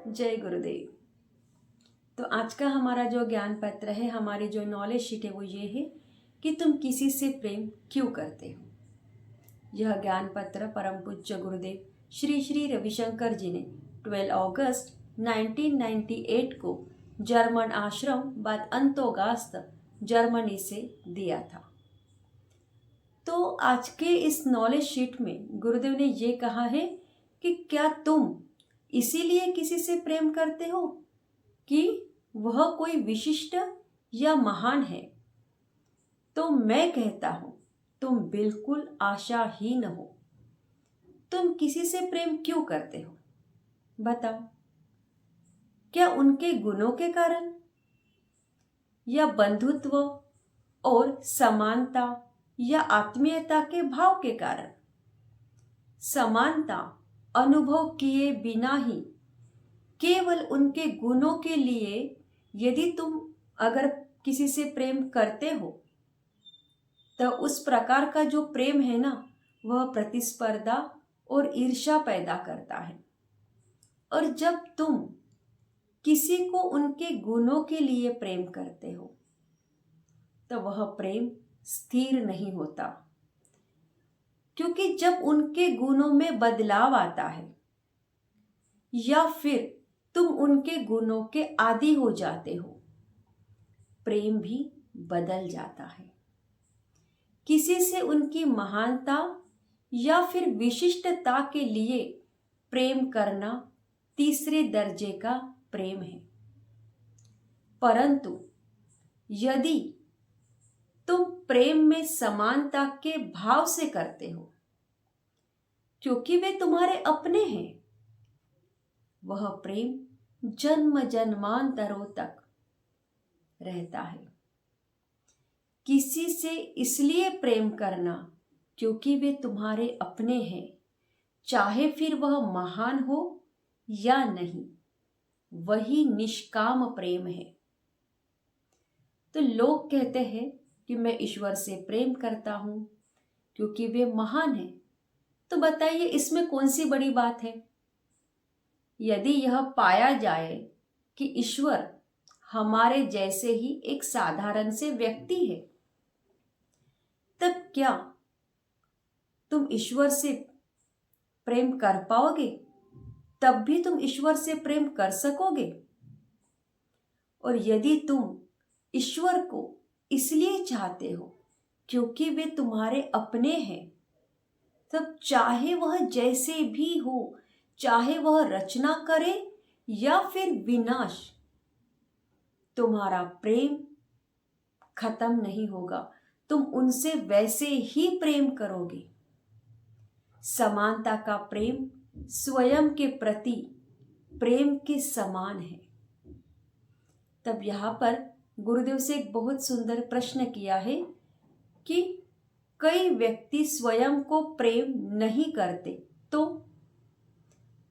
जय गुरुदेव। तो आज का हमारा जो ज्ञान पत्र है, हमारी जो नॉलेज शीट है वो ये है कि तुम किसी से प्रेम क्यों करते हो। यह ज्ञान पत्र परम पूज्य गुरुदेव श्री श्री रविशंकर जी ने 12 अगस्त 1998 को जर्मन आश्रम बाद अंतोगास्त जर्मनी से दिया था। तो आज के इस नॉलेज शीट में गुरुदेव ने ये कहा है कि क्या तुम इसीलिए किसी से प्रेम करते हो कि वह कोई विशिष्ट या महान है। तो मैं कहता हूं तुम बिल्कुल आशाहीन हो। तुम किसी से प्रेम क्यों करते हो बताओ। क्या उनके गुणों के कारण या बंधुत्व और समानता या आत्मीयता के भाव के कारण। समानता अनुभव किए बिना ही केवल उनके गुणों के लिए यदि तुम अगर किसी से प्रेम करते हो तो उस प्रकार का जो प्रेम है ना, वह प्रतिस्पर्धा और ईर्ष्या पैदा करता है। और जब तुम किसी को उनके गुणों के लिए प्रेम करते हो तो वह प्रेम स्थिर नहीं होता, क्योंकि जब उनके गुणों में बदलाव आता है या फिर तुम उनके गुणों के आदी हो जाते हो, प्रेम भी बदल जाता है। किसी से उनकी महानता या फिर विशिष्टता के लिए प्रेम करना तीसरे दर्जे का प्रेम है। परंतु यदि तुम प्रेम में समानता के भाव से करते हो, क्योंकि वे तुम्हारे अपने हैं, वह प्रेम जन्म जन्मांतरों तक रहता है। किसी से इसलिए प्रेम करना क्योंकि वे तुम्हारे अपने हैं, चाहे फिर वह महान हो या नहीं, वही निष्काम प्रेम है। तो लोग कहते हैं कि मैं ईश्वर से प्रेम करता हूं क्योंकि वे महान हैं। तो बताइए इसमें कौन सी बड़ी बात है। यदि यह पाया जाए कि ईश्वर हमारे जैसे ही एक साधारण से व्यक्ति है, तब क्या तुम ईश्वर से प्रेम कर पाओगे? तब भी तुम ईश्वर से प्रेम कर सकोगे? और यदि तुम ईश्वर को इसलिए चाहते हो क्योंकि वे तुम्हारे अपने हैं, तब चाहे वह जैसे भी हो, चाहे वह रचना करे या फिर विनाश, तुम्हारा प्रेम खत्म नहीं होगा। तुम उनसे वैसे ही प्रेम करोगे। समानता का प्रेम स्वयं के प्रति प्रेम के समान है। तब यहाँ पर गुरुदेव से एक बहुत सुंदर प्रश्न किया है कि कई व्यक्ति स्वयं को प्रेम नहीं करते, तो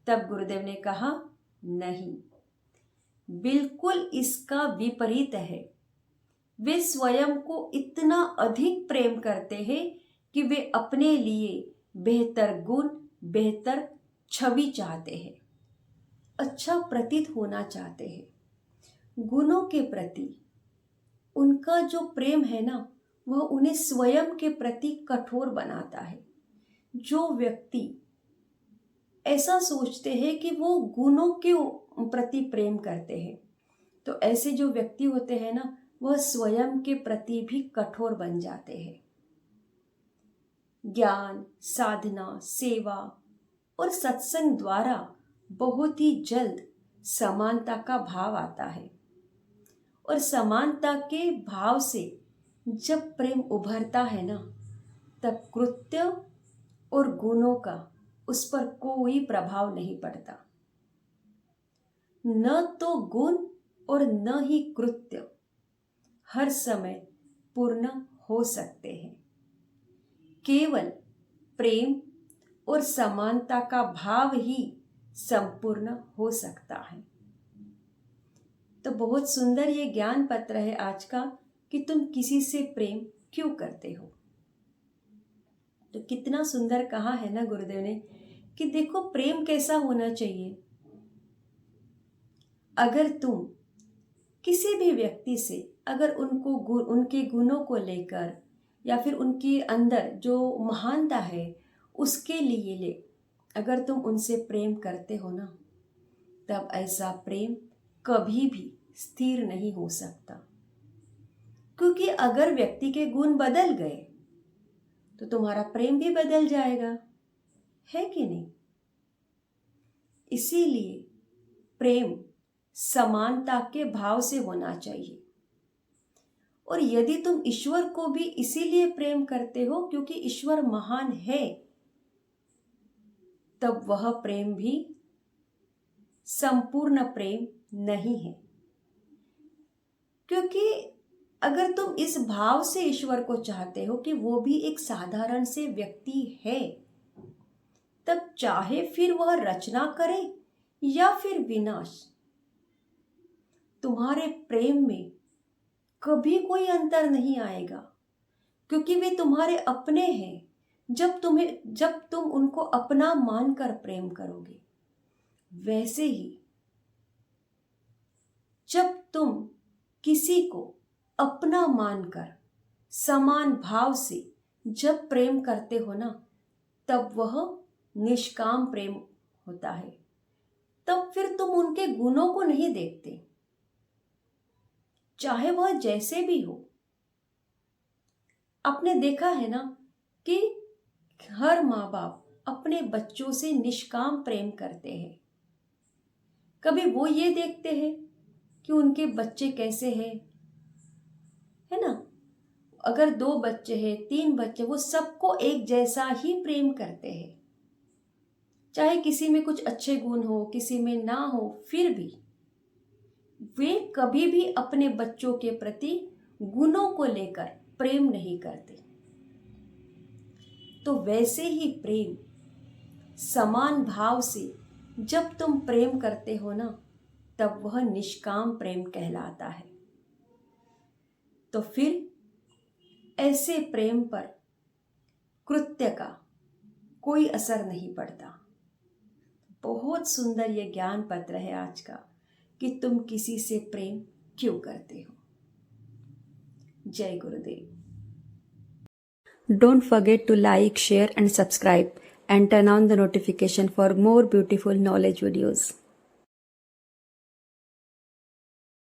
तब गुरुदेव ने कहा नहीं, बिल्कुल इसका विपरीत है। वे स्वयं को इतना अधिक प्रेम करते हैं कि वे अपने लिए बेहतर गुण, बेहतर छवि चाहते हैं, अच्छा प्रतीत होना चाहते हैं। गुणों के प्रति उनका जो प्रेम है ना, वह उन्हें स्वयं के प्रति कठोर बनाता है। जो व्यक्ति ऐसा सोचते हैं कि वो गुणों के प्रति प्रेम करते हैं, तो ऐसे जो व्यक्ति होते हैं ना, वह स्वयं के प्रति भी कठोर बन जाते हैं। ज्ञान, साधना, सेवा और सत्संग द्वारा बहुत ही जल्द समानता का भाव आता है। और समानता के भाव से जब प्रेम उभरता है ना, तब कृत्य और गुणों का उस पर कोई प्रभाव नहीं पड़ता। न तो गुण और न ही कृत्य हर समय पूर्ण हो सकते हैं। केवल प्रेम और समानता का भाव ही संपूर्ण हो सकता है। तो बहुत सुंदर ये ज्ञान पत्र है आज का कि तुम किसी से प्रेम क्यों करते हो। तो कितना सुंदर कहा है ना गुरुदेव ने कि देखो प्रेम कैसा होना चाहिए। अगर तुम किसी भी व्यक्ति से अगर उनके गुणों को लेकर या फिर उनके अंदर जो महानता है उसके लिए अगर तुम उनसे प्रेम करते हो ना, तब ऐसा प्रेम कभी भी स्थिर नहीं हो सकता। क्योंकि अगर व्यक्ति के गुण बदल गए तो तुम्हारा प्रेम भी बदल जाएगा, है कि नहीं? इसीलिए प्रेम समानता के भाव से होना चाहिए। और यदि तुम ईश्वर को भी इसीलिए प्रेम करते हो क्योंकि ईश्वर महान है, तब वह प्रेम भी संपूर्ण प्रेम नहीं है। क्योंकि अगर तुम इस भाव से ईश्वर को चाहते हो कि वो भी एक साधारण से व्यक्ति है, तब चाहे फिर वह रचना करे या फिर विनाश, तुम्हारे प्रेम में कभी कोई अंतर नहीं आएगा, क्योंकि वे तुम्हारे अपने हैं। जब तुम उनको अपना मानकर प्रेम करोगे, वैसे ही जब तुम किसी को अपना मानकर समान भाव से जब प्रेम करते हो ना, तब वह निष्काम प्रेम होता है। तब फिर तुम उनके गुणों को नहीं देखते, चाहे वह जैसे भी हो। आपने देखा है ना कि हर माँ बाप अपने बच्चों से निष्काम प्रेम करते हैं। कभी वो ये देखते हैं कि उनके बच्चे कैसे हैं, है ना? अगर 2 बच्चे हैं, 3 बच्चे, वो सबको एक जैसा ही प्रेम करते हैं। चाहे किसी में कुछ अच्छे गुण हो, किसी में ना हो, फिर भी वे कभी भी अपने बच्चों के प्रति गुणों को लेकर प्रेम नहीं करते। तो वैसे ही प्रेम समान भाव से जब तुम प्रेम करते हो ना, तब वह निष्काम प्रेम कहलाता है। तो फिर ऐसे प्रेम पर कृत्य का कोई असर नहीं पड़ता। बहुत सुंदर ये ज्ञान पत्र है आज का कि तुम किसी से प्रेम क्यों करते हो। जय गुरुदेव। Don't forget to like, share and subscribe and turn on the notification for more beautiful knowledge videos.